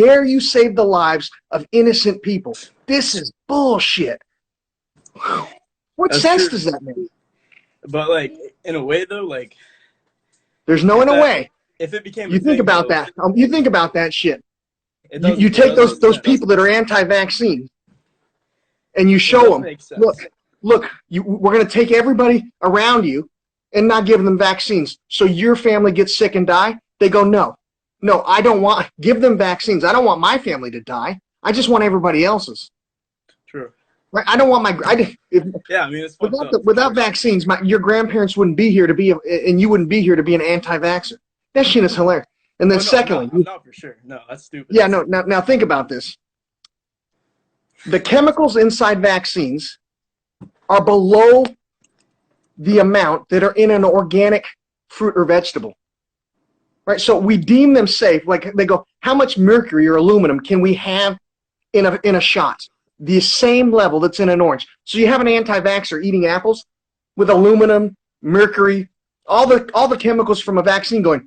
dare you save the lives of innocent people? This is bullshit. What That's sense true. does that make? But like in a way though, like There's no in a way. if it became You a think thing, about though, that. You think about that shit. it You doesn't take those make sense. people that are anti-vaccine and you It show does them, make sense. look, we're going to take everybody around you and not give them vaccines. So your family gets sick and die. They go, no, I don't want, give them vaccines. I don't want my family to die. I just want everybody else's. True. Right? I don't want my, Yeah, I mean, it's fucked up. without vaccines, your grandparents wouldn't be here to be, and you wouldn't be here to be an anti-vaxxer. That shit is hilarious. And then secondly, no, for sure. No, that's stupid. Yeah, no. Now think about this. The chemicals inside vaccines are below the amount that are in an organic fruit or vegetable. Right? So we deem them safe. Like they go, how much mercury or aluminum can we have in a shot? The same level that's in an orange. So you have an anti-vaxxer eating apples with aluminum, mercury, all the chemicals from a vaccine going,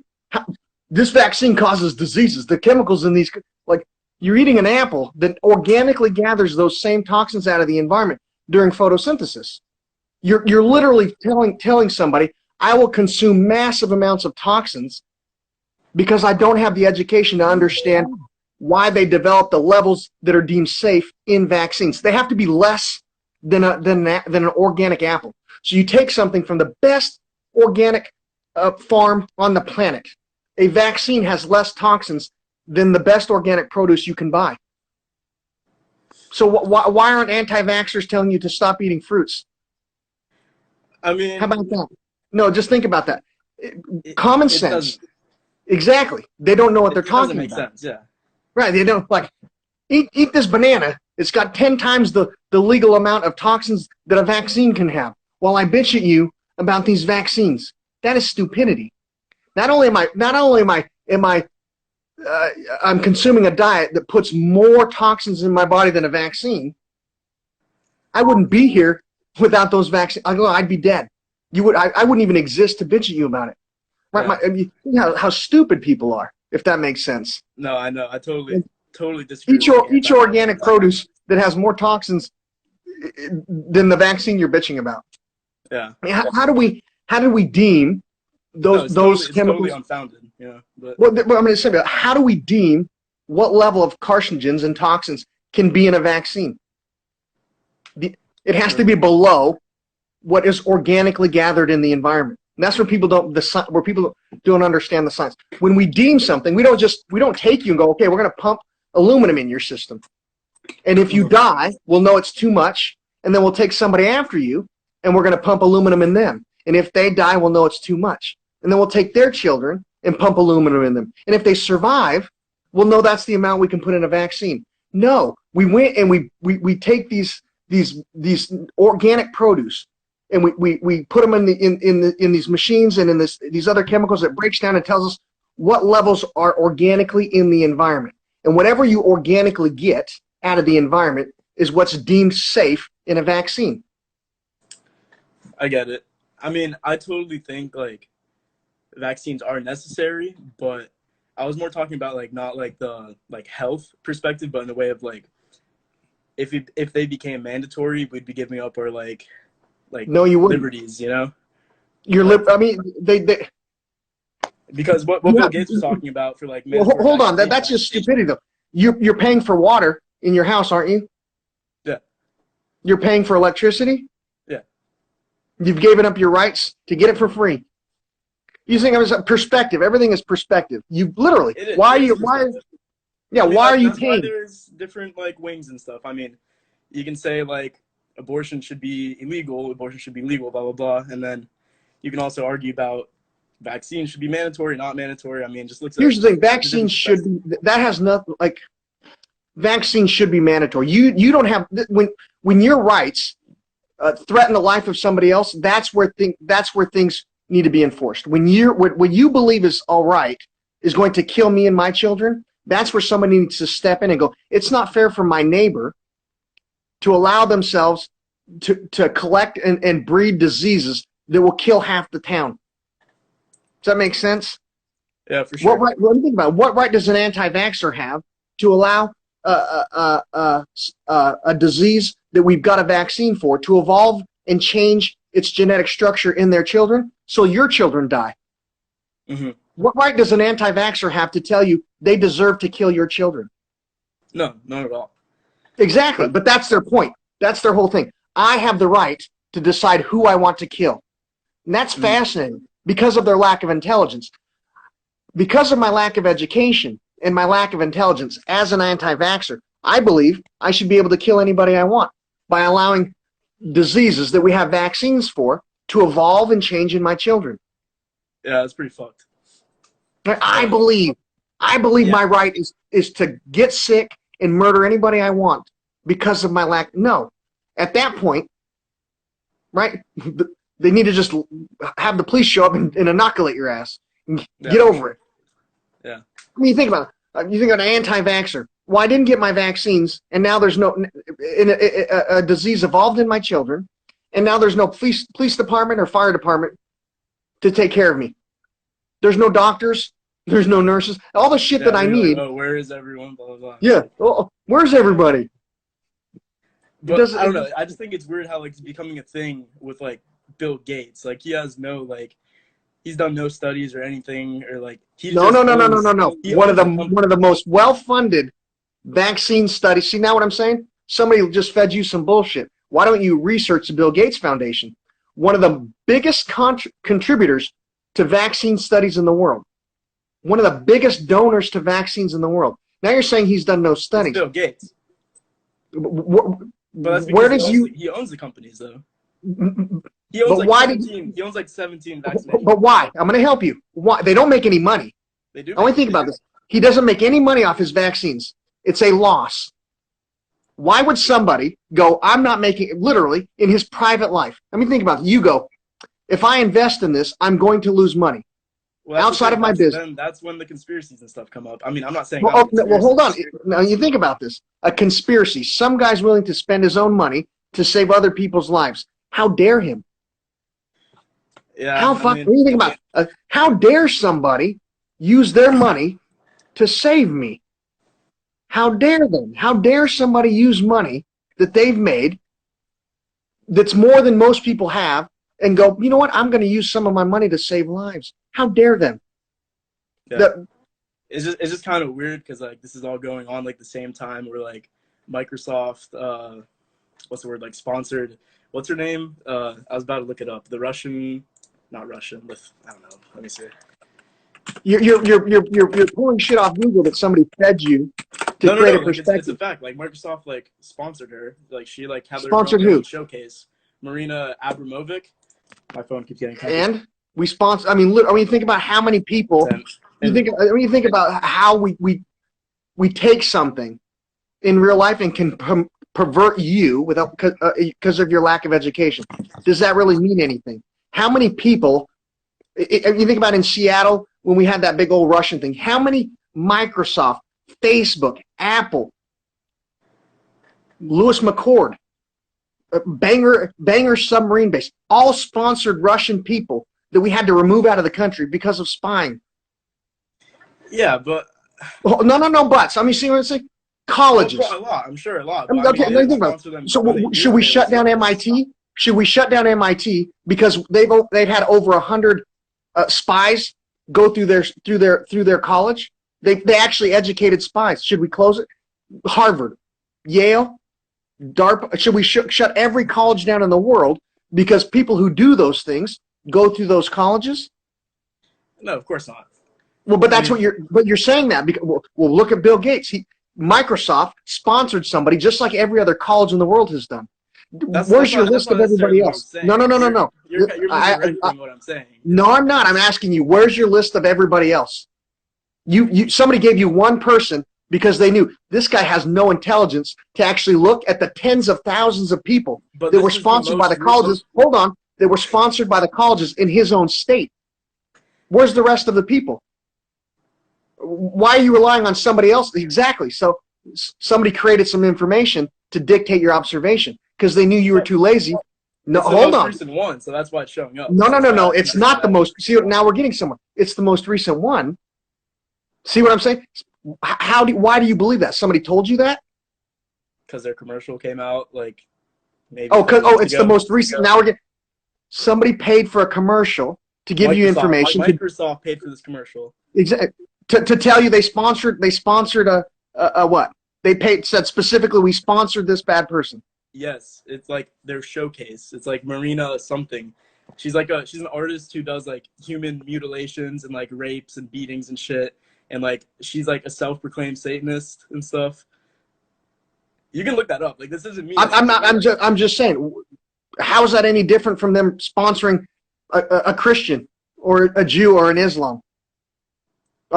this vaccine causes diseases. The chemicals in these, like you're eating an apple that organically gathers those same toxins out of the environment during photosynthesis. You're literally telling somebody, I will consume massive amounts of toxins because I don't have the education to understand why they develop the levels that are deemed safe in vaccines. They have to be less than an organic apple. So you take something from the best organic farm on the planet. A vaccine has less toxins than the best organic produce you can buy. So why aren't anti-vaxxers telling you to stop eating fruits? I mean, how about that? No, just think about that. Common sense. Exactly. They don't know what they're talking about. It doesn't make sense, yeah. Right, they don't, like, eat this banana. It's got 10 times the legal amount of toxins that a vaccine can have. While I bitch at you about these vaccines. That is stupidity. Not only am I'm consuming a diet that puts more toxins in my body than a vaccine. I wouldn't be here without those vaccines. I'd be dead. I wouldn't even exist to bitch at you about it. Right? Yeah. You know how stupid people are, if that makes sense. No, I know. I totally disagree. Each organic produce that has more toxins than the vaccine you're bitching about. Yeah. I mean, how do we deem those chemicals? It's totally unfounded. Yeah. But well, I'm going to say, how do we deem what level of carcinogens and toxins can be in a vaccine? It has to be below what is organically gathered in the environment. And that's where people don't understand the science. When we deem something, we don't take you and go, okay, we're going to pump aluminum in your system. And if you die, we'll know it's too much, and then we'll take somebody after you, and we're going to pump aluminum in them. And if they die, we'll know it's too much. And then we'll take their children and pump aluminum in them. And if they survive, we'll know that's the amount we can put in a vaccine. No, we went and we take these organic produce, and we put them in these machines and in these other chemicals that breaks down and tells us what levels are organically in the environment. And whatever you organically get out of the environment is what's deemed safe in a vaccine. I get it. I mean, I totally think like vaccines are necessary, but I was more talking about like not like the like health perspective, but in the way of like if they became mandatory, we'd be giving up our like no, you wouldn't. Liberties, you know. I mean, they because what Bill Gates was talking about for like. Well, hold on, that's just stupidity though. You're paying for water in your house, aren't you? Yeah. You're paying for electricity? Yeah. You've given up your rights to get it for free. You think of it as perspective. Everything is perspective. You literally, why are you paying? There's different like wings and stuff. I mean, you can say like abortion should be illegal, abortion should be legal, blah, blah, blah. And then you can also argue about vaccines should be mandatory, not mandatory. I mean, just looks at. Here's the thing, vaccines should be, that has nothing, like, vaccines should be mandatory. You don't have, when your rights threaten the life of somebody else, that's where things need to be enforced. When what you believe is all right is going to kill me and my children, that's where somebody needs to step in and go, it's not fair for my neighbor to allow themselves to collect and breed diseases that will kill half the town. Does that make sense? Yeah, for sure. What right, what do you think about it? What right does an anti-vaxxer have to allow a disease that we've got a vaccine for to evolve and change its genetic structure in their children so your children die? Mm-hmm. What right does an anti-vaxxer have to tell you they deserve to kill your children? No, not at all. Exactly, but that's their point. That's their whole thing. I have the right to decide who I want to kill. And that's fascinating because of their lack of intelligence. Because of my lack of education and my lack of intelligence as an anti-vaxxer, I believe I should be able to kill anybody I want by allowing diseases that we have vaccines for to evolve and change in my children. Yeah, that's pretty fucked. I believe my right is to get sick and murder anybody I want because of my lack. No. At that point, right, they need to just have the police show up and inoculate your ass and get over it. Yeah. I mean, you think about it. You think of an anti-vaxxer. Well, I didn't get my vaccines, and now there's a disease evolved in my children, and now there's no police department or fire department to take care of me. There's no doctors. There's no nurses. All the shit that I need. Like, oh, where is everyone? Blah, blah, blah. Yeah. Well, where's everybody? But I don't know. I just think it's weird how like it's becoming a thing with like Bill Gates. Like he has no like he's done no studies or anything or like he's no. One of the most well-funded vaccine studies. See now what I'm saying? Somebody just fed you some bullshit. Why don't you research the Bill Gates Foundation? One of the biggest contributors to vaccine studies in the world. One of the biggest donors to vaccines in the world. Now you're saying he's done no studies. It's Bill Gates. But that's because he owns the companies though. He owns he owns like 17 vaccinations. But why? I'm going to help you. Why? They don't make any money. They do. Only think about this. He doesn't make any money off his vaccines. It's a loss. Why would somebody go, I'm not making, literally, in his private life? I mean, think about it. You go, if I invest in this, I'm going to lose money. Well, outside of my business. Then that's when the conspiracies and stuff come up. I mean, I'm not saying. Well, hold on. Now you think about this. A conspiracy. Some guy's willing to spend his own money to save other people's lives. How dare him? Yeah. What do you think about it? How dare somebody use their money to save me? How dare them? How dare somebody use money that they've made that's more than most people have and go, you know what? I'm going to use some of my money to save lives. How dare them? Yeah. It's just kind of weird because like this is all going on like the same time where like Microsoft, what's the word, like sponsored. What's her name? I was about to look it up. The not Russian. I don't know. Let me see. You're pulling shit off Google that somebody fed you to create a perspective. It's a fact. Like Microsoft like sponsored her. Like she like had sponsored their own who? Showcase. Marina Abramovic. My phone keeps getting cut. And we sponsor. I mean, think about how many people. You think about how we take something in real life and can pervert you without because of your lack of education. Does that really mean anything? How many people? You think about in Seattle when we had that big old Russian thing. How many Microsoft, Facebook, Apple, Lewis McCord, Banger submarine base, all sponsored Russian people that we had to remove out of the country because of spying. Yeah, but no buts. I mean, see what I'm saying? Colleges. A lot. I'm sure a lot. Okay, let me think about it. So should we shut down MIT? Should we shut down MIT because they've had over 100 spies go through their college? They actually educated spies. Should we close it? Harvard, Yale, DARPA. Should we shut every college down in the world because people who do those things go through those colleges? No, of course not. Well, but that's what you're saying that because well, look at Bill Gates. Microsoft sponsored somebody just like every other college in the world has done. Where's your list of everybody else? No. You're misrepresenting what I'm saying. No, I'm not. I'm asking you, where's your list of everybody else? Somebody gave you one person because they knew this guy has no intelligence to actually look at the tens of thousands of people that were sponsored by the colleges. Hold on. That were sponsored by the colleges in his own state. Where's the rest of the people? Why are you relying on somebody else? Exactly. So somebody created some information to dictate your observation because they knew you were too lazy. No, hold on. It's the most recent one, so that's why it's showing up. No. It's not the most. See, now we're getting somewhere. It's the most recent one. See what I'm saying? Why do you believe that? Somebody told you that? Because their commercial came out like maybe. It's the most recent. Now we're getting somebody paid for a commercial to give you information. Microsoft paid for this commercial. Exactly. To tell you they sponsored a what? They said specifically we sponsored this bad person. Yes, it's like their showcase. It's like Marina something. She's an artist who does like human mutilations and like rapes and beatings and shit. And like she's like a self-proclaimed Satanist and stuff. You can look that up. Like this isn't me. I'm just saying. How is that any different from them sponsoring a Christian or a Jew or an Islam?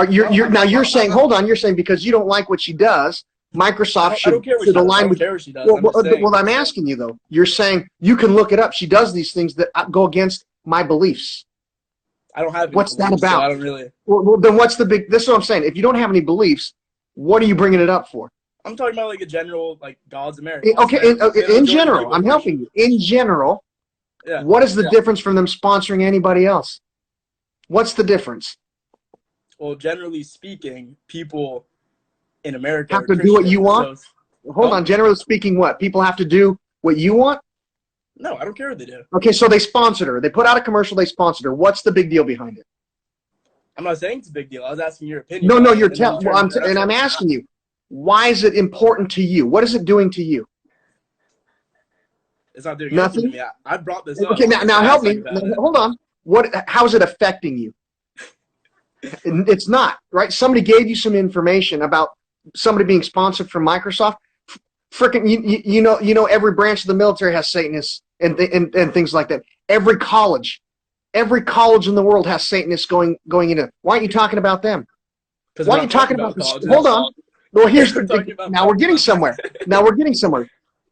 You're saying, hold on, you're saying because you don't like what she does, Microsoft should align with. Well, I'm asking you though. You're saying you can look it up. She does these things that go against my beliefs. I don't have. What's that about? So I don't really. Well, then what's the big? This is what I'm saying. If you don't have any beliefs, what are you bringing it up for? I'm talking about like a general, like God's America. Okay, in general, I'm helping you. In general, what is the difference from them sponsoring anybody else? What's the difference? Well, generally speaking, people in America have to do what you want. Hold on. Generally speaking, what? People have to do what you want? No, I don't care what they do. Okay, so they sponsored her. They put out a commercial. They sponsored her. What's the big deal behind it? I'm not saying it's a big deal. I was asking your opinion. No, you're telling. Well, I'm asking you. Why is it important to you? What is it doing to you? It's not doing nothing to me. I brought this up. Okay, now help me. Hold on. How is it affecting you? It's not, right? Somebody gave you some information about somebody being sponsored from Microsoft. Frickin', you know, every branch of the military has Satanists and things like that. Every college in the world has Satanists going into. Why aren't you talking about them? Why aren't you talking about this? Hold on. Well, here's the thing. Now we're getting somewhere.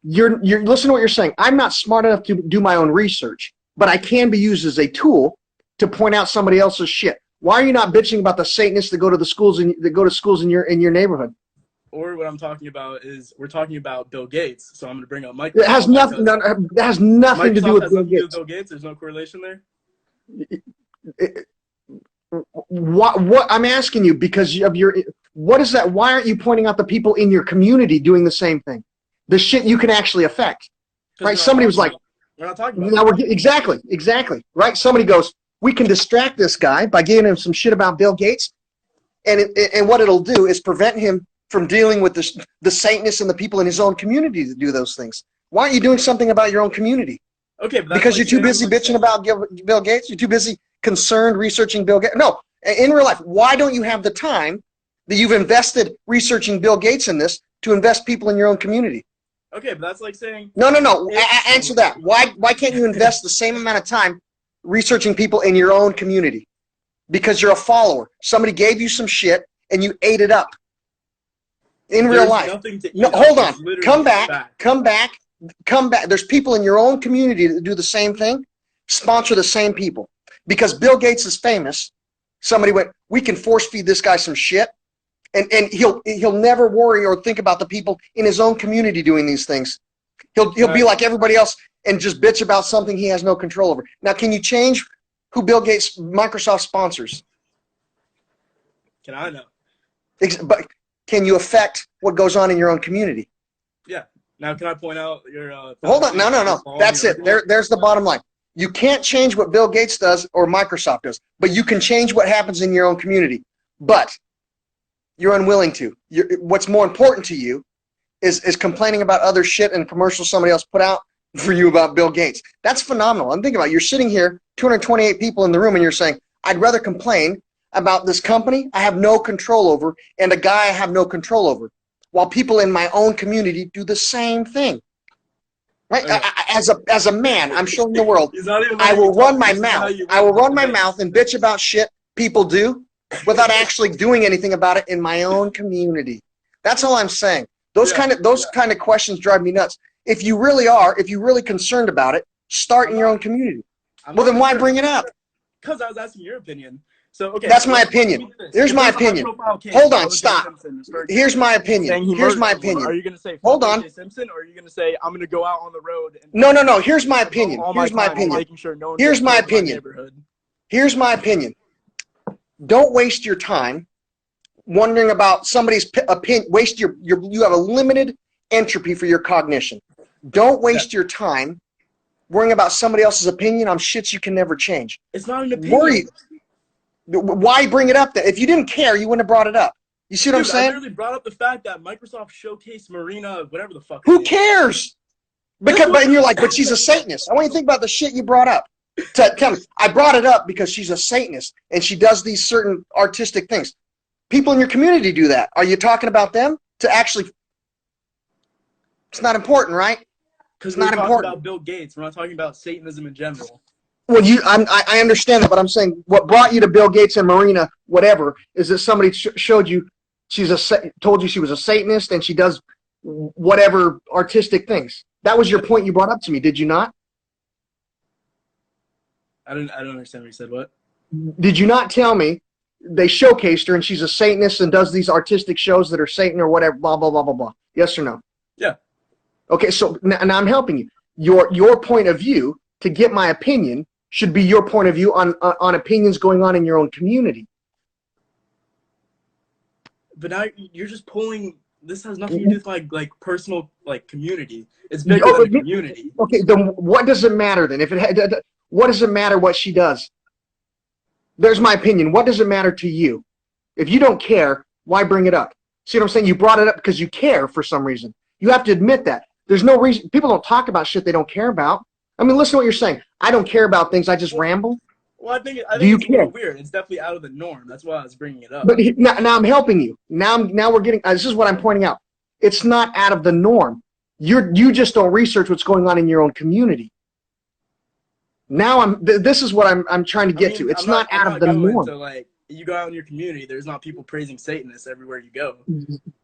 You're listen to what you're saying. I'm not smart enough to do my own research, but I can be used as a tool to point out somebody else's shit. Why are you not bitching about the Satanists that go to schools in your neighborhood? Or what I'm talking about is we're talking about Bill Gates. So I'm going to bring up Microsoft. It has nothing. That has nothing to do with Bill Gates. Bill Gates. There's no correlation there. What I'm asking you because of your. What is that? Why aren't you pointing out the people in your community doing the same thing? The shit you can actually affect, right? Somebody was like, "We're not talking about." Now exactly, right? Somebody goes, "We can distract this guy by giving him some shit about Bill Gates, and what it'll do is prevent him from dealing with the Satanists and the people in his own community that do those things." Why aren't you doing something about your own community? Okay, but because you're too busy bitching about Bill Gates. You're too busy concerned researching Bill Gates. No, in real life, why don't you have the time that you've invested researching Bill Gates in this to invest people in your own community? Okay, but that's like saying no. Answer that. Why can't you invest the same amount of time researching people in your own community? Because you're a follower. Somebody gave you some shit and you ate it up. In real life. No, hold on. Come back. There's people in your own community that do the same thing. Sponsor the same people. Because Bill Gates is famous. Somebody went, we can force feed this guy some shit. And he'll never worry or think about the people in his own community doing these things. He'll be like everybody else and just bitch about something he has no control over. Now, can you change who Bill Gates, Microsoft sponsors? Can I know? But can you affect what goes on in your own community? Yeah. Now, can I point out your... Hold on. No. That's it. There's the bottom line. You can't change what Bill Gates does or Microsoft does, but you can change what happens in your own community. But you're unwilling to. What's more important to you is complaining about other shit and commercials somebody else put out for you about Bill Gates. That's phenomenal. I'm thinking about it. You're sitting here, 228 people in the room, and you're saying, I'd rather complain about this company I have no control over and a guy I have no control over, while people in my own community do the same thing. Right? Okay. As a man, I'm showing the world, I will run my mouth. I will run my mouth and bitch about shit people do without actually doing anything about it in my own community. That's all I'm saying. Those kind of questions drive me nuts. If you really concerned about it, start in your own community. Well, then why bring it up? Because I was asking your opinion. So okay. That's my opinion. Here's my opinion. Hold on, stop. Here's my opinion. Here's my opinion. Are you going to say hold on Simpson, or are you going to say I'm going to go out on the road? And no. Here's my opinion. Here's my opinion. Here's my opinion. Here's my opinion. Don't waste your time wondering about somebody's opinion. You have a limited entropy for your cognition. Don't waste your time worrying about somebody else's opinion on shits you can never change. It's not an opinion. Why bring it up then? If you didn't care, you wouldn't have brought it up. You see what I'm saying? I literally brought up the fact that Microsoft showcased Marina, whatever the fuck. Who cares? But you're like, but she's a Satanist. I want you to think about the shit you brought up. Tell me, I brought it up because she's a Satanist and she does these certain artistic things. People in your community do that. Are you talking about them to actually? It's not important, right? Because we're talking about Bill Gates. We're not talking about Satanism in general. Well, I understand that, but I'm saying what brought you to Bill Gates and Marina, whatever, is that somebody showed you told you she was a Satanist and she does whatever artistic things. That was your point you brought up to me, did you not? I don't understand what you said. What? Did you not tell me they showcased her and she's a Satanist and does these artistic shows that are Satan or whatever, blah, blah, blah, blah, blah. Yes or no? Yeah. Okay, so now I'm helping you. Your point of view, to get my opinion, should be your point of view on opinions going on in your own community. But now you're just pulling. This has nothing to do with like personal community. It's bigger than the community. Okay, then what does it matter then? What does it matter what she does? There's my opinion. What does it matter to you? If you don't care, why bring it up? See what I'm saying? You brought it up because you care for some reason. You have to admit that. There's no reason. People don't talk about shit they don't care about. I mean, listen to what you're saying. I don't care about things. I just ramble. Well, I think it's a little weird. It's definitely out of the norm. That's why I was bringing it up. But now I'm helping you. Now we're getting. This is what I'm pointing out. It's not out of the norm. You just don't research what's going on in your own community. Now this is what I'm trying to get to. It's not out of the norm. So you go out in your community, there's not people praising Satanists everywhere you go.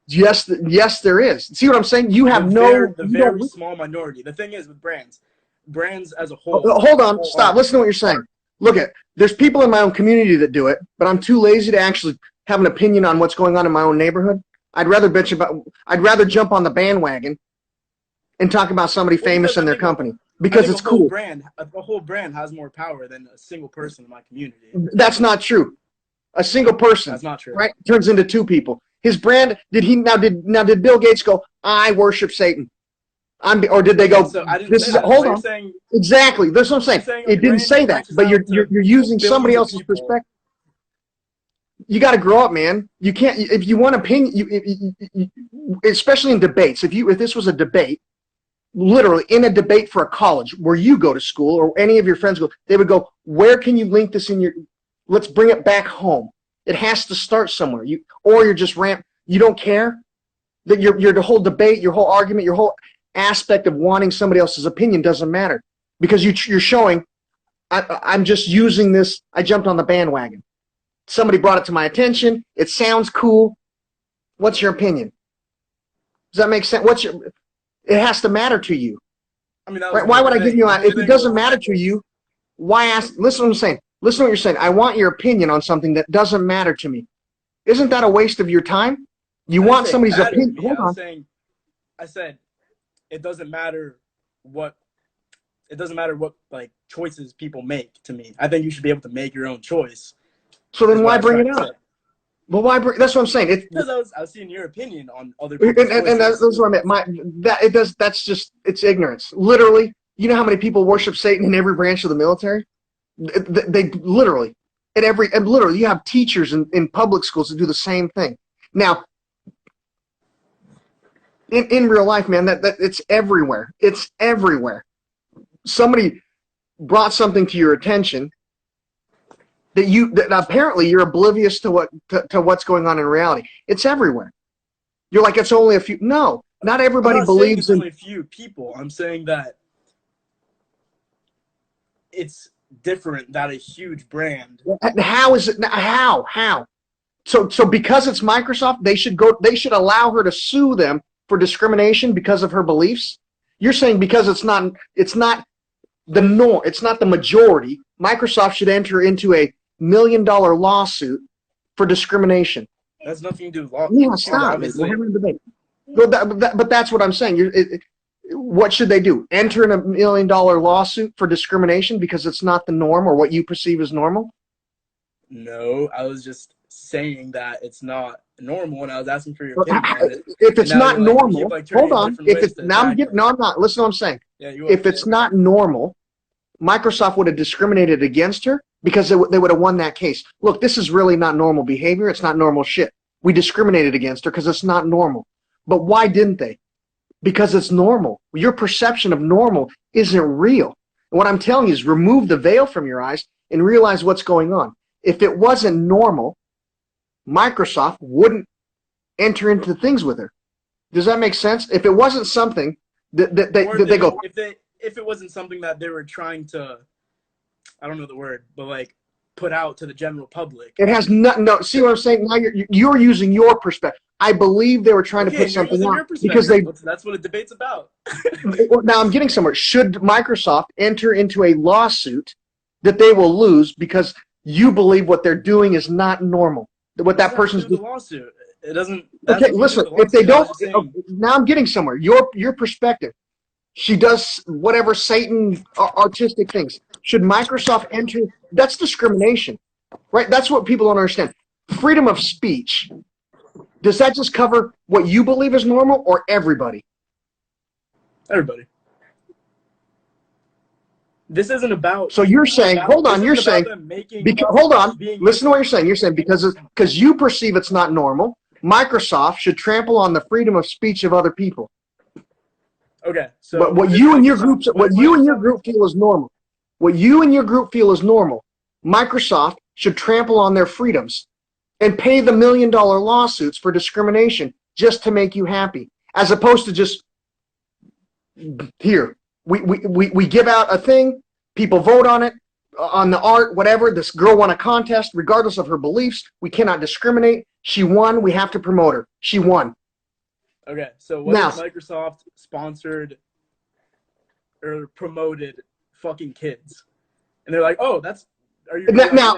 Yes, there is. See what I'm saying? You have the very small minority. The thing is with brands as a whole. Hold on, stop. Listen to what you're saying. Look there's people in my own community that do it, but I'm too lazy to actually have an opinion on what's going on in my own neighborhood. I'd rather jump on the bandwagon and talk about somebody famous in their company because it's cool. A whole brand has more power than a single person in my community. That's not true. A single person, that's not true, right? Turns into two people. His brand, did Bill Gates go, I worship Satan? Or did they go, so I didn't say that. Hold on. Exactly. That's what I'm saying. It didn't say that, but you're using somebody else's perspective. You got to grow up, man. You can't, if you want opinion, especially in debates, if this was a debate, literally in a debate for a college where you go to school or any of your friends go, they would go, where can you link this let's bring it back home. It has to start somewhere. You're just you don't care that the whole debate, your whole argument, your whole aspect of wanting somebody else's opinion doesn't matter because you're showing, I'm just using this. I jumped on the bandwagon. Somebody brought it to my attention. It sounds cool. What's your opinion? Does that make sense? It has to matter to you. I mean, right? Why would I give you if it doesn't matter to you? Why ask? Listen to what I'm saying. Listen to what you're saying. I want your opinion on something that doesn't matter to me. Isn't that a waste of your time? You want somebody's opinion. Hold on. I said it doesn't matter what choices people make to me. I think you should be able to make your own choice. So then why bring it up? Well, why bring? That's what I'm saying. Because I was seeing your opinion on other people's and that's what I meant. That's just it's ignorance. Literally, you know how many people worship Satan in every branch of the military? They literally literally you have teachers in public schools that do the same thing. Now, in real life, man, that it's everywhere. It's everywhere. Somebody brought something to your attention that apparently you're oblivious to what's going on in reality. It's everywhere. You're like, it's only a few. No, not everybody believes in. Only a few people. I'm saying that it's different than a huge brand. How is it? How? So because it's Microsoft, they should allow her to sue them for discrimination because of her beliefs. You're saying because it's not the norm, it's not the majority. Microsoft should enter into a $1 million lawsuit for discrimination. That's nothing to do with law. Yeah, stop. We're having a debate. But that's what I'm saying. What should they do? Enter in a $1 million lawsuit for discrimination because it's not the norm or what you perceive as normal? No, I was just saying that it's not normal, and I was asking for your opinion on it. If it's And now not you're like, you normal, keep, like, turning hold it on. different If ways it's to now I'm attack getting me. no, I'm not. Listen to what I'm saying. Yeah, you If are. it's not normal, Microsoft would have discriminated against her because they would have won that case. Look, this is really not normal behavior. It's not normal shit. We discriminated against her because it's not normal. But why didn't they? Because it's normal. Your perception of normal isn't real. And what I'm telling you is remove the veil from your eyes and realize what's going on. If it wasn't normal, Microsoft wouldn't enter into things with her. Does that make sense? If it wasn't something that they go, if it wasn't something that they were trying to, I don't know the word, but like put out to the general public. it has no. See what I'm saying? Now you're using your perspective. I believe they were trying to put something out because that's what a debate's about. Now I'm getting somewhere. Should Microsoft enter into a lawsuit that they will lose because you believe what they're doing is not normal? What that person's doing? The lawsuit. It doesn't. Okay, listen. If they don't, now I'm getting somewhere. Your perspective. She does whatever Satan artistic things. Should Microsoft enter? That's discrimination, right? That's what people don't understand. Freedom of speech. Does that just cover what you believe is normal or everybody? Everybody. This isn't about. So you're saying, hold on, you're saying, hold on, listen to what you're saying. You're saying because you perceive it's not normal, Microsoft should trample on the freedom of speech of other people. Okay, so but what you and your group feel is normal. What you and your group feel is normal. Microsoft should trample on their freedoms and pay the $1 million lawsuits for discrimination just to make you happy, as opposed to just here. We give out a thing, people vote on it, on the art, whatever. This girl won a contest, regardless of her beliefs. We cannot discriminate. She won. We have to promote her. She won. Okay, so what if Microsoft sponsored or promoted fucking kids? And they're like, oh, that's... Now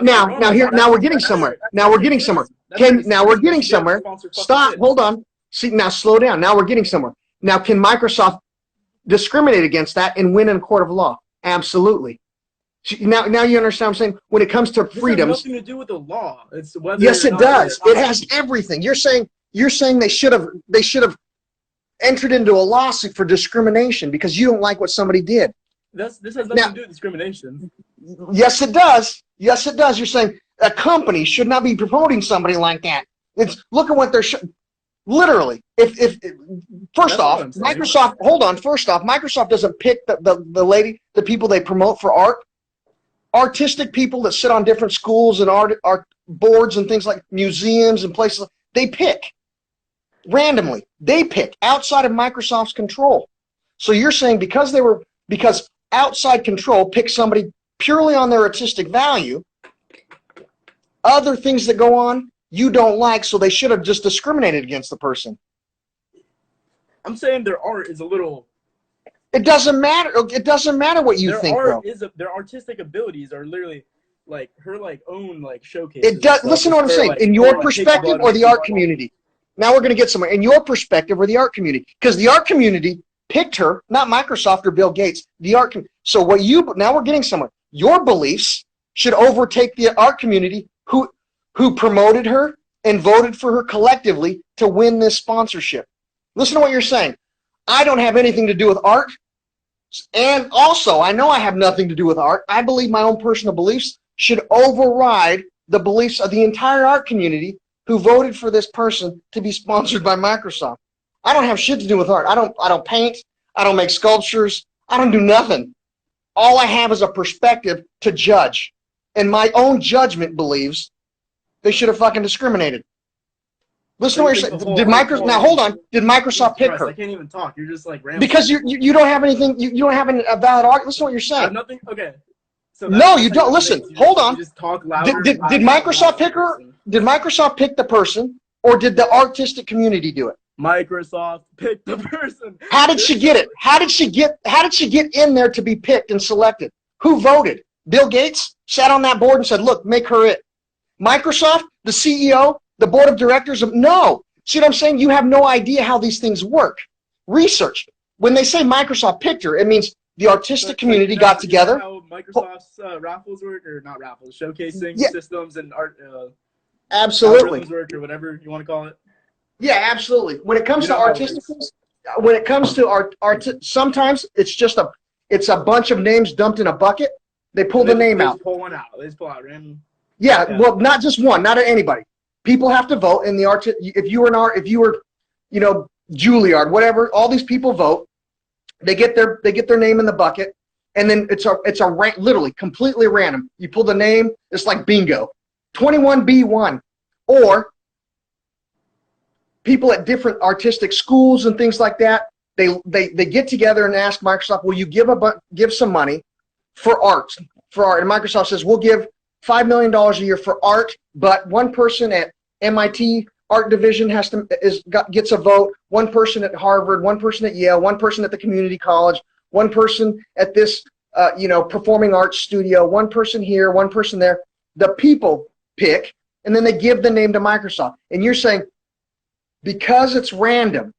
we're getting somewhere. Now we're getting somewhere. Now we're getting somewhere. Stop. Hold on. See, now slow down. Now we're getting somewhere. Now, can Microsoft discriminate against that and win in a court of law? Absolutely. Now you understand what I'm saying? When it comes to freedoms, this has nothing to do with the law. It's whether yes, it does. It has everything. You're saying they should have entered into a lawsuit for discrimination because you don't like what somebody did. This has nothing to do with discrimination. Yes, it does. Yes, it does. You're saying a company should not be promoting somebody like that. Look at what they're literally. If first off, Microsoft. Hold on. First off, Microsoft doesn't pick the people they promote for art. Artistic people that sit on different schools and art boards and things like museums and places. They pick randomly. They pick outside of Microsoft's control. So you're saying because outside control pick somebody purely on their artistic value, other things that go on you don't like, so they should have just discriminated against the person. I'm saying their art is a little... It doesn't matter. It doesn't matter what you think, bro. Their artistic abilities are literally like her own showcase. It does. Listen to what I'm saying. In your perspective or the art community. Now we're going to get somewhere. In your perspective or the art community, because the art community picked her, not Microsoft or Bill Gates. The art. So now we're getting somewhere. Your beliefs should overtake the art community who promoted her and voted for her collectively to win this sponsorship. Listen to what you're saying. I don't have anything to do with art. And also, I know I have nothing to do with art. I believe my own personal beliefs should override the beliefs of the entire art community who voted for this person to be sponsored by Microsoft. I don't have shit to do with art. I don't paint. I don't make sculptures. I don't do nothing. All I have is a perspective to judge. And my own judgment believes they should have fucking discriminated. Listen to what you're saying. Now hold on. Did Microsoft pick her? I can't even talk. You're just like rambling. Because you don't have anything. You don't have a valid argument. Listen to what you're saying. I have nothing. Okay. So no, you don't. Listen. Hold on. You just talk louder. Did Microsoft pick her? Did Microsoft pick the person, or did the artistic community do it? Microsoft picked the person. How did she get it? How did she get in there to be picked and selected? Who voted? Bill Gates sat on that board and said, "Look, make her it." Microsoft, the CEO, the board of directors. No. See what I'm saying? You have no idea how these things work. Research. When they say Microsoft picked her, it means the artistic community got together. How Microsoft's raffles work, or not raffles, showcasing systems and art. Absolutely. algorithms work or whatever you want to call it. Yeah, absolutely. When it comes You to know how it artistic works. things, when it comes to art, sometimes it's a bunch of names dumped in a bucket. They pull And the name they out. just pull one out. They just pull out random. Yeah, Yeah. well, not just one, not anybody. People have to vote in the art. If you were an art, if you were, you know, Juilliard, whatever, all these people vote. They get their name in the bucket, and then it's literally completely random. You pull the name, it's like bingo, 21B1, or people at different artistic schools and things like that. They get together and ask Microsoft, will you give some money for art? And Microsoft says, we'll give $5 million a year for art, but one person at MIT art division gets a vote, one person at Harvard, one person at Yale, one person at the community college, one person at this performing arts studio, one person here, one person there. The people pick, and then they give the name to Microsoft. And you're saying, because it's random.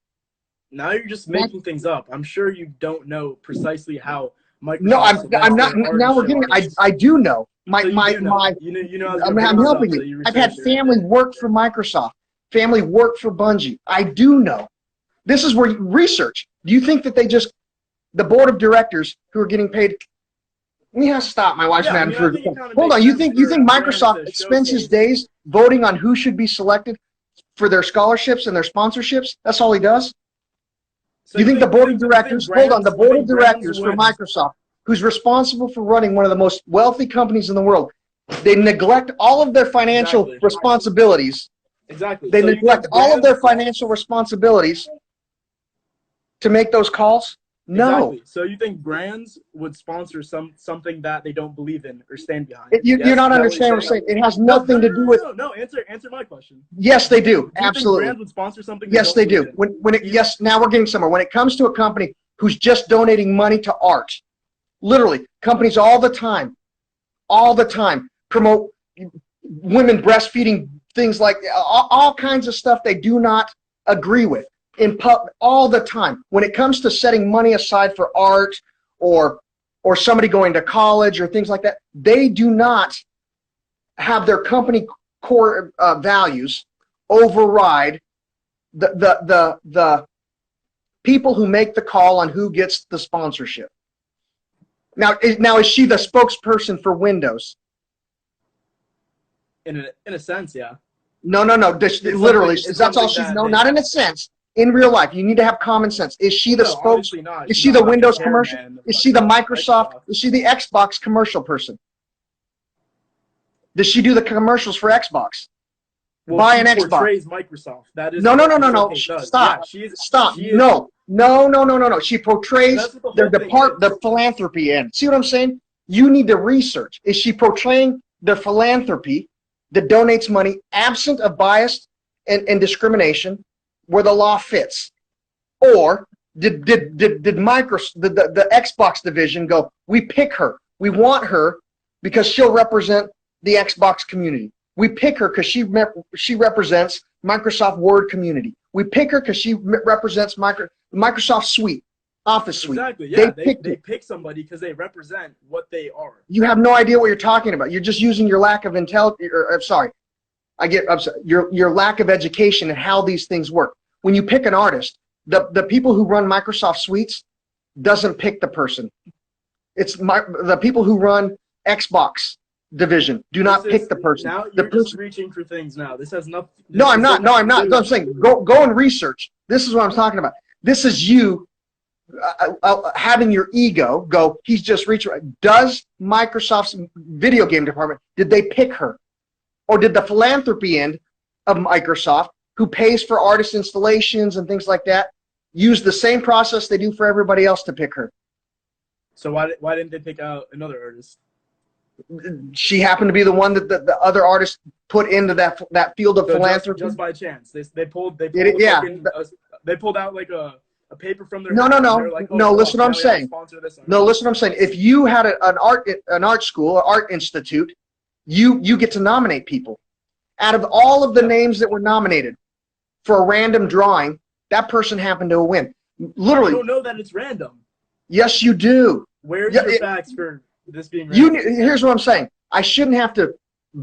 Now you're just making things up. I'm sure you don't know precisely how Microsoft. No, I'm not. Now we're getting. I do know. You know. I'm helping you. I've had family work for Microsoft, family work for Bungie. I do know. This is where you research. Do you think that the board of directors who are getting paid? We have to stop. My wife's mad. Hold on. You think Microsoft spends his days voting on who should be selected for their scholarships and their sponsorships? That's all he does. So you think the board of directors? Hold on. The board of directors for Microsoft, who's responsible for running one of the most wealthy companies in the world, they neglect all of their financial responsibilities. Exactly. They neglect all of their financial responsibilities to make those calls? No. Exactly. So you think brands would sponsor something that they don't believe in or stand behind? You're not understanding what I'm saying. It has nothing to do with. No. Answer my question. Yes, they do. Do Absolutely. brands would sponsor something? Yes, they do. Yes, now we're getting somewhere. When it comes to a company who's just donating money to art, literally, companies all the time promote women breastfeeding, things like all kinds of stuff they do not agree with all the time. When it comes to setting money aside for art or somebody going to college or things like that, they do not have their company core values override the people who make the call on who gets the sponsorship. Now is she the spokesperson for Windows? In a sense, yeah. No. Literally, that's all she's. No, not in a sense. In real life, you need to have common sense. Is she the spokesperson? Is she the Windows commercial? Is she the Microsoft? Is she the Xbox commercial person? Does she do the commercials for Xbox? Well, buy an Xbox. Portrays Microsoft. That is no. Stop. Yeah, stop. No. She portrays the philanthropy end. See what I'm saying? You need to research. Is she portraying the philanthropy that donates money absent of bias and discrimination where the law fits? Or did Microsoft, the Xbox division go, we pick her. We want her because she'll represent the Xbox community. We pick her because she represents Microsoft Word community. We pick her because she represents Microsoft Suite, Office Suite. Exactly. Yeah, they pick somebody because they represent what they are. You have no idea what you're talking about. You're just using your lack of your lack of education and how these things work. When you pick an artist, the people who run Microsoft Suites doesn't pick the person. It's the people who run Xbox division do not pick the person. Now you're just reaching for things now. This has nothing. No, I'm not. I'm saying go and research. This is what I'm talking about. This is you having your ego go, he's just reaching. Does Microsoft's video game department, did they pick her? Or did the philanthropy end of Microsoft, who pays for artist installations and things like that, use the same process they do for everybody else to pick her? So why didn't they pick out another artist? She happened to be the one that the other artists put into that field of philanthropy. Just by chance, they pulled out like a paper from their no. Like, oh, no, listen what I'm saying. No, listen what I'm saying. If you had an art school, an art institute, you get to nominate people. Out of all of the names that were nominated for a random drawing, that person happened to win. Literally. You don't know that it's random. Yes, you do. Where's your facts for this being random? Here's what I'm saying. I shouldn't have to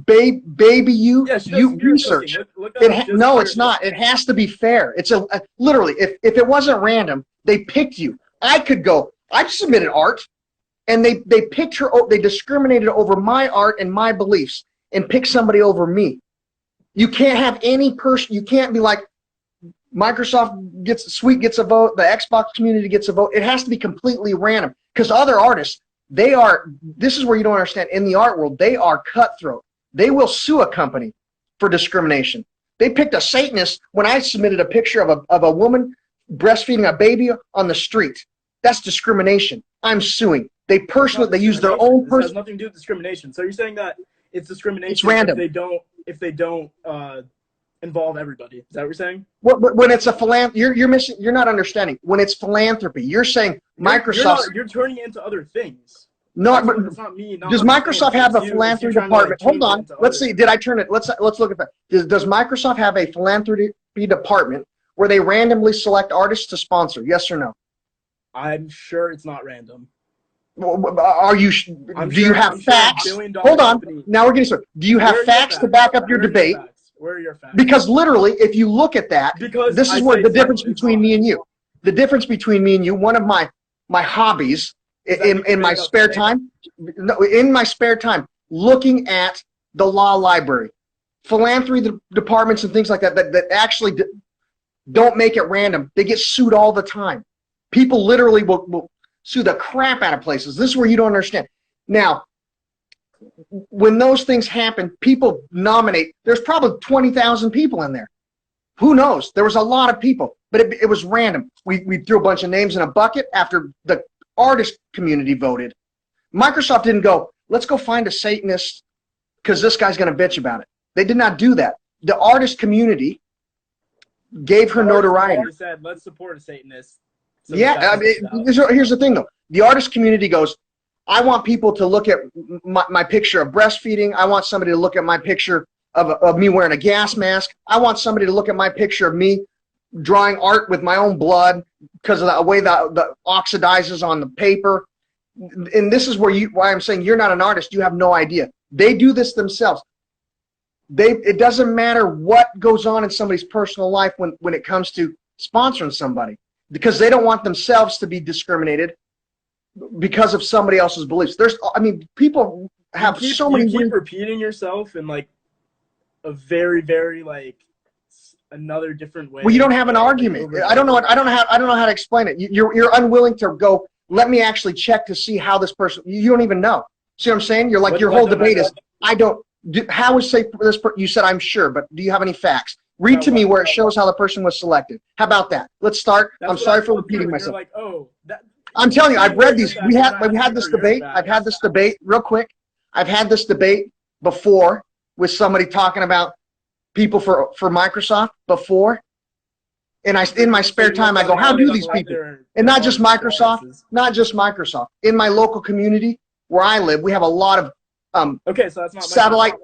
baby, you Yeah, she does you spirit cooking. research. Look that up. No, it's not. It has to be fair. It's literally, if it wasn't random, they picked you. I submitted art, and they picked her. They discriminated over my art and my beliefs, and picked somebody over me. You can't have any person. You can't be like, Microsoft gets a vote. The Xbox community gets a vote. It has to be completely random, because other artists, this is where you don't understand. In the art world, they are cutthroat. They will sue a company for discrimination. They picked a Satanist when I submitted a picture of a woman breastfeeding a baby on the street. That's discrimination. I'm suing. They use their own person. This has nothing to do with discrimination. So you're saying that it's discrimination. It's random. If they don't involve everybody. Is that what you're saying? When it's a philanthropy, you're missing. You're not understanding. When it's philanthropy, you're saying Microsoft. You're turning it into other things. No, but it's not me. Does Microsoft have a philanthropy department? Hold on. Let's see. Did I turn it? Let's look at that. Does Microsoft have a philanthropy department where they randomly select artists to sponsor? Yes or no? I'm sure it's not random. Are you? Do you have facts? Hold on. Now we're getting started. Do you have facts to back up your debate? Where are your facts? Because literally, if you look at that, this is where the difference between me and you. The difference between me and you. One of my hobbies in my spare time, looking at the law library, philanthropy departments and things like that actually don't make it random. They get sued all the time. People literally will sue the crap out of places. This is where you don't understand. Now, when those things happen, people nominate. There's probably 20,000 people in there. Who knows? There was a lot of people, but it was random. We threw a bunch of names in a bucket after the artist community voted. Microsoft didn't go, let's go find a Satanist because this guy's going to bitch about it. They did not do that. The artist community gave her notoriety. They said, let's support a Satanist. So yeah, I mean, here's the thing, though. The artist community goes, I want people to look at my picture of breastfeeding. I want somebody to look at my picture of me wearing a gas mask. I want somebody to look at my picture of me drawing art with my own blood because of the way that oxidizes on the paper. And this is why I'm saying you're not an artist. You have no idea. They do this themselves. It doesn't matter what goes on in somebody's personal life when it comes to sponsoring somebody, because they don't want themselves to be discriminated because of somebody else's beliefs. People have so many. You keep repeating yourself in like a very, very like another different way. Well, you don't have an argument. I don't know how to explain it. You're unwilling to go. Let me actually check to see how this person. You don't even know. See what I'm saying? You're like, your whole debate is, I don't. How would say this? You said I'm sure, but do you have any facts? Read to me where it shows how the person was selected. How about that? Let's start. I'm sorry for repeating myself. Like, oh, I'm telling you, I've read these. We've had this debate. I've had this debate real quick. I've had this debate before with somebody talking about people for Microsoft before. And in my spare time, I go, how do these people? And not just Microsoft, In my local community where I live, we have a lot of okay, so that's not satellite.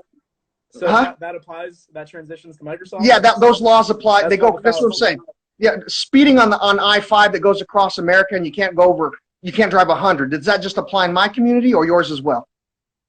So that applies. That transitions to Microsoft. Yeah, those laws apply. They go. That's what I'm saying. Yeah, speeding on I-5 that goes across America, and you can't drive 100. Does that just apply in my community or yours as well?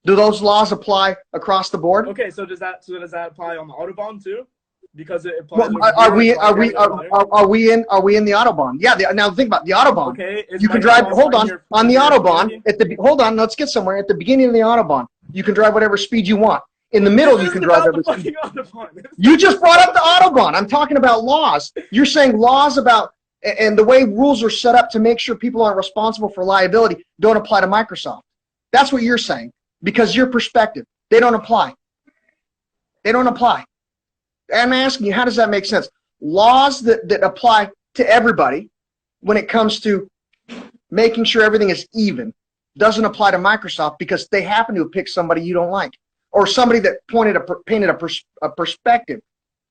Do those laws apply across the board? Okay, so does that apply on the Autobahn too? Because it applies. Well, are we in the Autobahn? Yeah. Now think about the Autobahn. Okay. You can drive. Hold on the Autobahn. Hold on. Let's get somewhere. At the beginning of the Autobahn, you can drive whatever speed you want. In the middle, you can drive whatever speed. You just brought up the Autobahn. I'm talking about laws. You're saying laws about and the way rules are set up to make sure people aren't responsible for liability don't apply to Microsoft. That's what you're saying because your perspective. They don't apply. They don't apply. I'm asking you, how does that make sense? Laws that apply to everybody when it comes to making sure everything is even doesn't apply to Microsoft because they happen to have picked somebody you don't like or somebody that painted a perspective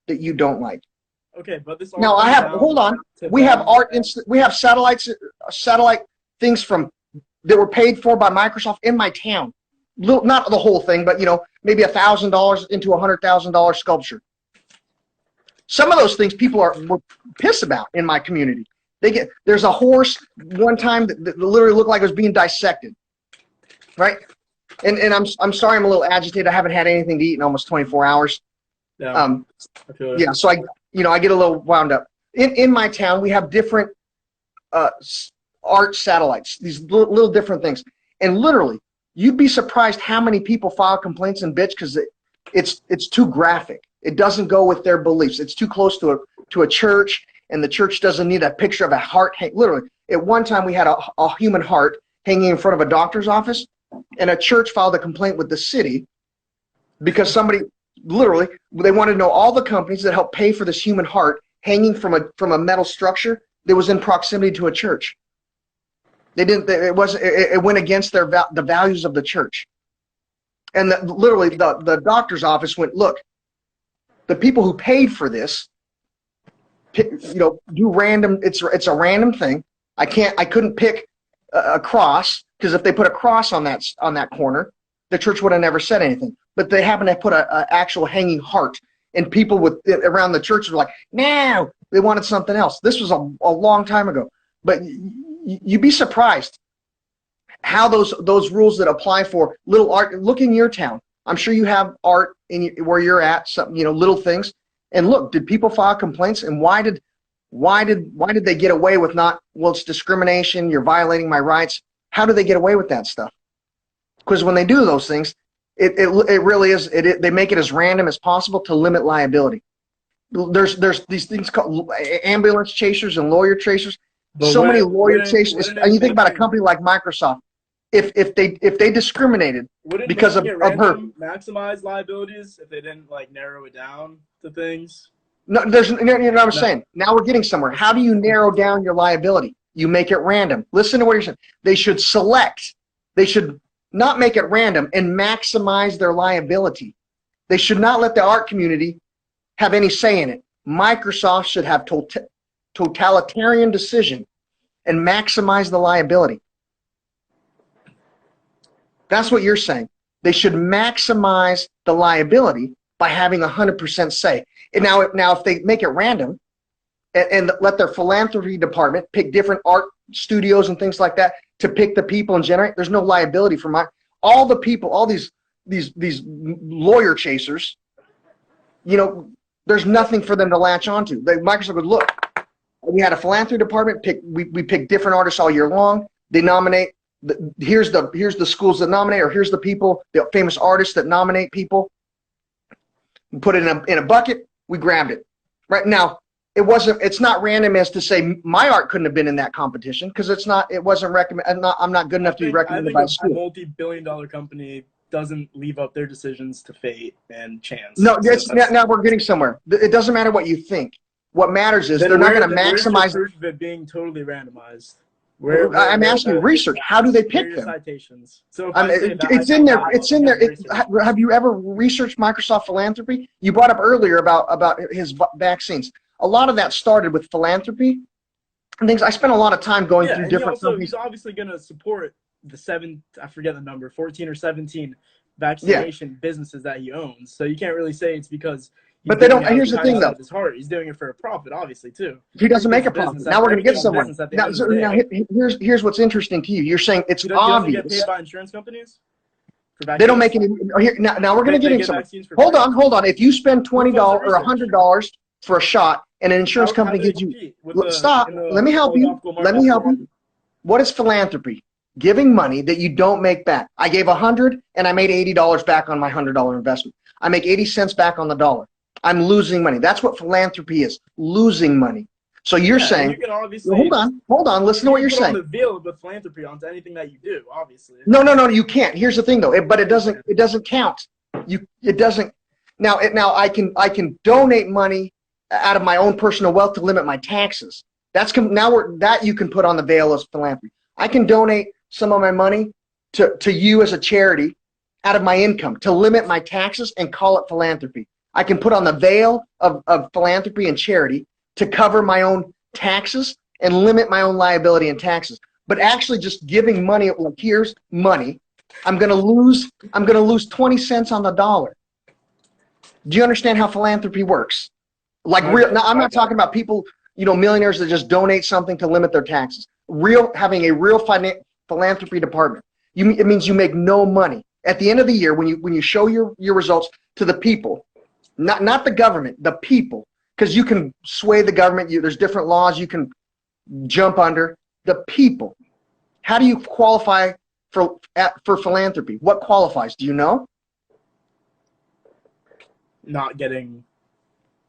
that you don't like. Okay, but this. Now I have. Hold on. We have we have satellite things that were paid for by Microsoft in my town. Not the whole thing, but maybe $1,000 into $100,000 sculpture. Some of those things people were pissed about in my community. There's a horse one time that literally looked like it was being dissected, right? And I'm sorry I'm a little agitated. I haven't had anything to eat in almost 24 hours. Yeah, I feel it. Yeah, so I get a little wound up. In my town, we have different art satellites, these little different things. And literally, you'd be surprised how many people file complaints and bitch because it's too graphic. It doesn't go with their beliefs. It's too close to a church, and the church doesn't need a picture of a heart. Literally, at one time we had a human heart hanging in front of a doctor's office, and a church filed a complaint with the city because somebody literally they wanted to know all the companies that help pay for this human heart hanging from a metal structure that was in proximity to a church. They didn't. It went against the values of the church. And literally, the doctor's office went, look, the people who paid for this, do random. It's a random thing. I couldn't pick a cross because if they put a cross on that corner, the church would have never said anything. But they happened to put an actual hanging heart, and people around the church were like, no, they wanted something else. This was a long time ago. But you'd be surprised how those rules that apply for little art. Look in your town. I'm sure you have art where you're at. Some little things. And look, did people file complaints? And why did they get away with not? Well, it's discrimination. You're violating my rights. How do they get away with that stuff? Because when they do those things, it really is. They make it as random as possible to limit liability. There's these things called ambulance chasers and lawyer chasers. But So many lawyer chasers. And you think about a company like Microsoft. If they discriminated because of her maximize liabilities if they didn't narrow it down to things. No, you know what I'm saying. Now we're getting somewhere. How do you narrow down your liability? You make it random. Listen to what you're saying. They should select. They should not make it random and maximize their liability. They should not let the art community have any say in it. Microsoft should have totalitarian decision and maximize the liability. That's what you're saying. They should maximize the liability by having 100% say. And now if they make it random and let their philanthropy department pick different art studios and things like that to pick the people and generate, there's no liability for all the people, all these lawyer chasers, there's nothing for them to latch onto. Microsoft would look. We had a philanthropy department we pick different artists all year long. They nominate. Here's the schools that nominate, or here's the people, the famous artists that nominate people. We put it in a bucket. We grabbed it. Right now, it's not random as to say my art couldn't have been in that competition because it wasn't recommended. I'm not good enough to be recommended by a school. A multi-billion-dollar company doesn't leave up their decisions to fate and chance. No, now we're getting somewhere. It doesn't matter what you think. What matters is they're not going to maximize it being totally randomized. I'm asking you, research. How do they pick them? Citations. So it's in there. It's in there. Have you ever researched Microsoft Philanthropy? You brought up earlier about his vaccines. A lot of that started with philanthropy and things. I spent a lot of time going through different companies. He's obviously going to support I forget the number, 14 or 17 vaccination businesses that he owns. So you can't really say it's because. But they don't. Here's the thing, though. His heart. He's doing it for a profit, obviously, too. He doesn't make a profit. Now we're going to get somewhere. Now, here's what's interesting to you. You're saying it's obvious. Get paid by insurance companies? They don't make any. Now we're going to get into something. Hold on. If you spend $20 or $100 for a shot, and an insurance company gives you stop. Let me help you. What is philanthropy? Giving money that you don't make back. I gave $100 and I made $80 back on my $100 investment. I make 80 cents back on the dollar. I'm losing money. That's what philanthropy is, losing money. So you're saying, you can obviously, hold on, listen to what you're saying. You can put on the veil with philanthropy onto anything that you do, obviously. No, you can't. Here's the thing, though, but it doesn't count. It doesn't. Now I can donate money out of my own personal wealth to limit my taxes. That you can put on the veil as philanthropy. I can donate some of my money to you as a charity out of my income to limit my taxes and call it philanthropy. I can put on the veil of philanthropy and charity to cover my own taxes and limit my own liability and taxes. But actually just giving money, like here's money, I'm going to lose 20 cents on the dollar. Do you understand how philanthropy works? Now I'm not talking about people, millionaires that just donate something to limit their taxes. Having a real philanthropy department. It means you make no money. at the end of the year, when you show your results to the people, not the government, the people, because you can sway the government. There's different laws you can jump under. The people. How do you qualify for philanthropy? What qualifies? Do you know? Not getting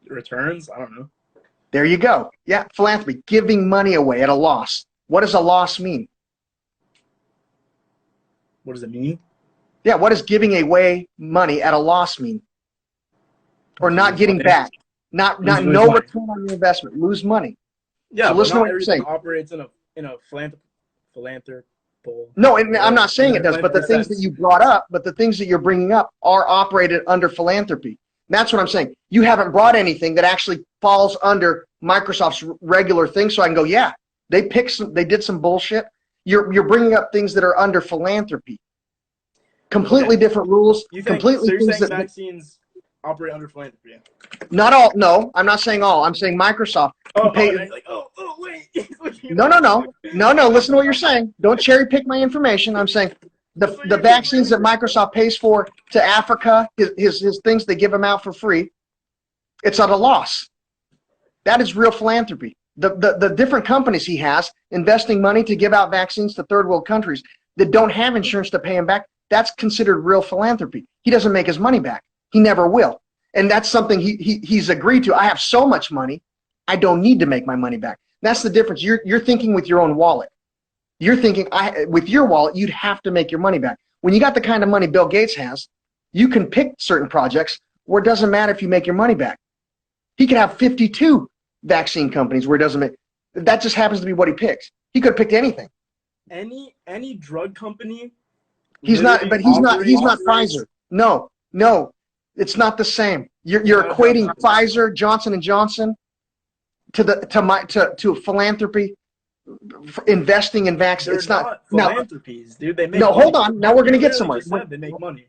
returns? I don't know. There you go. Yeah, philanthropy, giving money away at a loss. What does a loss mean? What does it mean? Yeah, what does giving away money at a loss mean? Or not getting back? Not no return on your investment. Lose money. Yeah, so but listen to not what you're everything saying. operates in a philanthropical. No, and I'm not saying it does, but the things that you brought up, but the things that you're bringing up are operated under philanthropy. That's what I'm saying. You haven't brought anything that actually falls under Microsoft's regular thing, so I can go, yeah, they did some bullshit. You're bringing up things that are under philanthropy. Completely different rules. So you're things saying vaccines operate under philanthropy? Not all. No, I'm not saying all. I'm saying Microsoft. Wait. No. Listen to what you're saying. Don't cherry pick my information. I'm saying the vaccines that Microsoft pays for to Africa, his things they give them out for free. It's at a loss. That is real philanthropy. The different companies he has investing money to give out vaccines to third world countries that don't have insurance to pay him back. That's considered real philanthropy. He doesn't make his money back. He never will. And that's something he's agreed to. I have so much money, I don't need to make my money back. That's the difference. You're thinking with your own wallet. You're thinking with your wallet, you'd have to make your money back. When you got the kind of money Bill Gates has, you can pick certain projects where it doesn't matter if you make your money back. He could have 52 vaccine companies where it doesn't make. That just happens to be what he picks. He could have picked anything. Any drug company. He's not Pfizer. No, it's not the same. You're equating Pfizer, Johnson & Johnson to philanthropy, investing in vaccines. It's not philanthropies, dude. They make no. money. Hold on. Now we're going to get somewhere. They make money.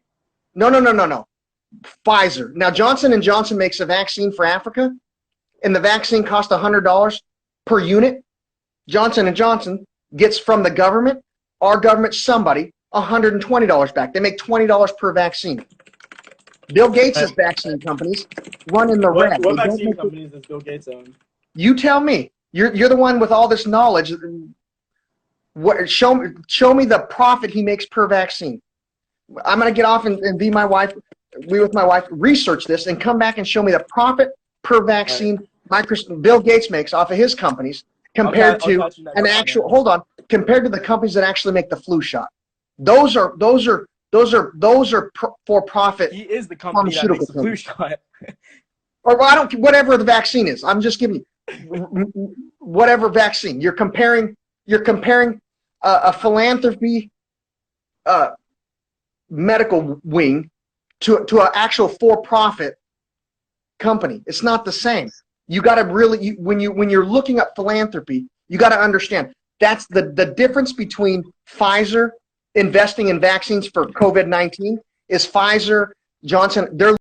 No. Pfizer. Now Johnson & Johnson makes a vaccine for Africa, and the vaccine costs $100 per unit. Johnson & Johnson gets from the government, our government, somebody, $120 back. They make $20 per vaccine. Bill Gates' vaccine companies run in the red. What vaccine companies does Bill Gates own? You tell me. You're the one with all this knowledge. Show me the profit he makes per vaccine. I'm going to get off and be my wife, with my wife, research this, and come back and show me the profit per vaccine Bill Gates makes off of his companies compared to an actual. Hold on. Compared to the companies that actually make the flu shot. Those are for profit. He is the company that makes the flu shot. Or whatever the vaccine is. I'm just giving you whatever vaccine. You're comparing a philanthropy medical wing to an actual for-profit company. It's not the same. You got to really when you're looking at philanthropy, you got to understand that's the difference between Pfizer investing in vaccines for COVID-19 is Pfizer, Johnson, they're